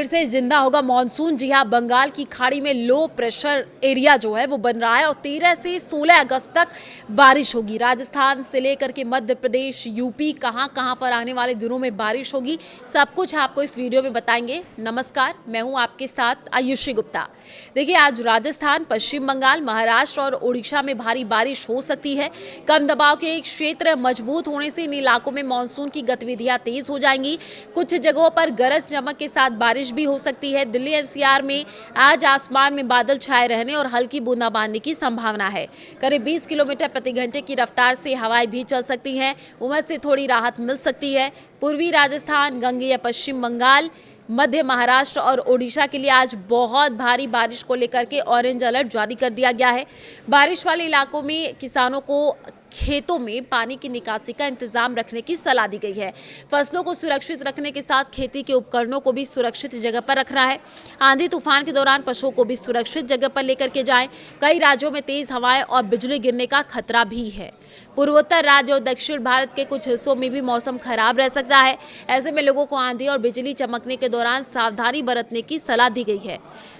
से जिंदा होगा मॉनसून। जी हां, बंगाल की खाड़ी में लो प्रेशर एरिया जो है वो बन रहा है और 13 से 16 अगस्त तक बारिश होगी। राजस्थान से लेकर के मध्य प्रदेश, यूपी, कहां पर आने वाले दिनों में बारिश होगी, सब कुछ आपको इस वीडियो में बताएंगे। नमस्कार, मैं हूं आपके साथ आयुषी गुप्ता। देखिए, आज राजस्थान, पश्चिम बंगाल, महाराष्ट्र और उड़ीसा में भारी बारिश हो सकती है। कम दबाव के एक क्षेत्र मजबूत होने से इन इलाकों में मानसून की गतिविधियां तेज हो जाएंगी। कुछ जगहों पर गरज चमक के साथ बारिश भी हो सकती है। दिल्ली एनसीआर में आज आसमान में बादल छाए रहने और हल्की बूंदाबांदी की संभावना है। करीब 20 किलोमीटर प्रति घंटे की रफ्तार से हवाएं भी चल सकती हैं। उमस से थोड़ी राहत मिल सकती है। पूर्वी राजस्थान, गंगेय पश्चिम बंगाल, मध्य महाराष्ट्र और ओडिशा के लिए आज बहुत भारी बारिश को लेकर के ऑरेंज अलर्ट जारी कर दिया गया है। बारिश वाले इलाकों में किसानों को खेतों में पानी की निकासी का इंतजाम रखने की सलाह दी गई है। फसलों को सुरक्षित रखने के साथ खेती के उपकरणों को भी सुरक्षित जगह पर रखना है। आंधी तूफान के दौरान पशुओं को भी सुरक्षित जगह पर लेकर के जाएं। कई राज्यों में तेज हवाएं और बिजली गिरने का खतरा भी है। पूर्वोत्तर राज्य और दक्षिण भारत के कुछ हिस्सों में भी मौसम खराब रह सकता है। ऐसे में लोगों को आंधी और बिजली चमकने के दौरान सावधानी बरतने की सलाह दी गई है।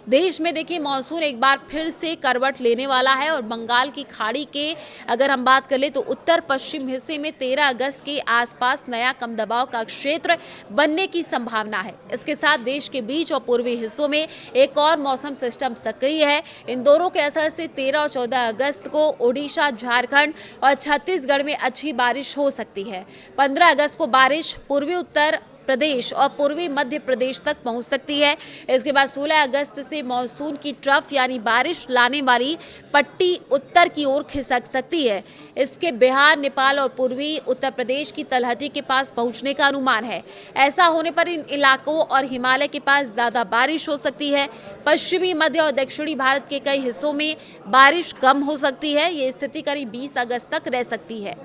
देश में देखिए, मानसून एक बार फिर से करवट लेने वाला है और बंगाल की खाड़ी के अगर हम बात कर ले तो उत्तर पश्चिम हिस्से में 13 अगस्त के आसपास नया कम दबाव का क्षेत्र बनने की संभावना है। इसके साथ देश के बीच और पूर्वी हिस्सों में एक और मौसम सिस्टम सक्रिय है। इन दोनों के असर से 13 और 14 अगस्त को ओडिशा, झारखंड और छत्तीसगढ़ में अच्छी बारिश हो सकती है। 15 अगस्त को बारिश पूर्वी उत्तर प्रदेश और पूर्वी मध्य प्रदेश तक पहुंच सकती है। इसके बाद 16 अगस्त से मानसून की ट्रफ यानी बारिश लाने वाली पट्टी उत्तर की ओर खिसक सकती है। इसके बिहार, नेपाल और पूर्वी उत्तर प्रदेश की तलहटी के पास पहुंचने का अनुमान है। ऐसा होने पर इन इलाकों और हिमालय के पास ज्यादा बारिश हो सकती है। पश्चिमी, मध्य और दक्षिणी भारत के कई हिस्सों में बारिश कम हो सकती है। ये स्थिति करीब 20 अगस्त तक रह सकती है।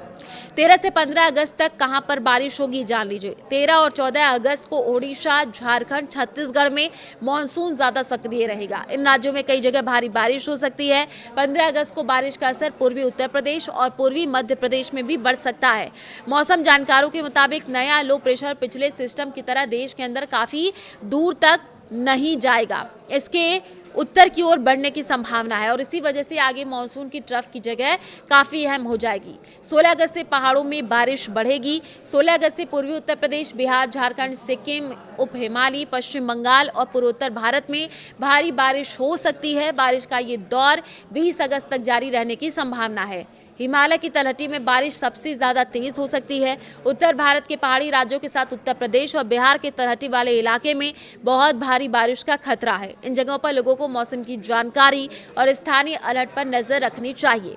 13 से 15 अगस्त तक कहां पर बारिश होगी जान लीजिए। 13 और 14 अगस्त को ओडिशा, झारखंड, छत्तीसगढ़ में मानसून ज्यादा सक्रिय रहेगा। इन राज्यों में कई जगह भारी बारिश हो सकती है। 15 अगस्त को बारिश का असर पूर्वी उत्तर प्रदेश और पूर्वी मध्य प्रदेश में भी बढ़ सकता है। मौसम जानकारों के मुताबिक नया लो प्रेशर पिछले सिस्टम की तरह देश के अंदर काफी दूर तक नहीं जाएगा। इसके उत्तर की ओर बढ़ने की संभावना है और इसी वजह से आगे मानसून की ट्रफ की जगह काफी अहम हो जाएगी। 16 अगस्त से पहाड़ों में बारिश बढ़ेगी। 16 अगस्त से पूर्वी उत्तर प्रदेश, बिहार, झारखंड, सिक्किम, उप हिमालयी, पश्चिम बंगाल और पूर्वोत्तर भारत में भारी बारिश हो सकती है। बारिश का ये दौर 20 अगस्त तक जारी रहने की संभावना है। हिमालय की तलहटी में बारिश सबसे ज्यादा तेज हो सकती है। उत्तर भारत के पहाड़ी राज्यों के साथ उत्तर प्रदेश और बिहार के तलहटी वाले इलाके में बहुत भारी बारिश का खतरा है। इन जगहों पर लोगों को मौसम की जानकारी और स्थानीय अलर्ट पर नजर रखनी चाहिए।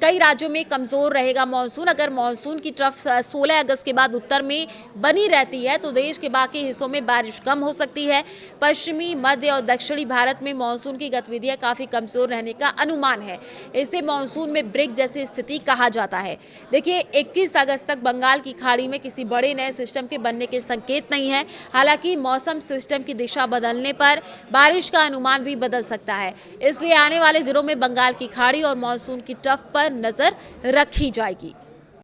कई राज्यों में कमजोर रहेगा मानसून। अगर मानसून की ट्रफ 16 अगस्त के बाद उत्तर में बनी रहती है तो देश के बाकी हिस्सों में बारिश कम हो सकती है। पश्चिमी, मध्य और दक्षिणी भारत में मानसून की गतिविधियां काफी कमजोर रहने का अनुमान है। इसे मानसून में ब्रेक जैसी स्थिति कहा जाता है। देखिए, 21 अगस्त तक बंगाल की खाड़ी में किसी बड़े नए सिस्टम के बनने के संकेत नहीं है। हालांकि मौसम सिस्टम की दिशा बदलने पर बारिश का अनुमान भी बदल सकता है। इसलिए आने वाले दिनों में बंगाल की खाड़ी और मानसून की ट्रफ पर नजर रखी जाएगी।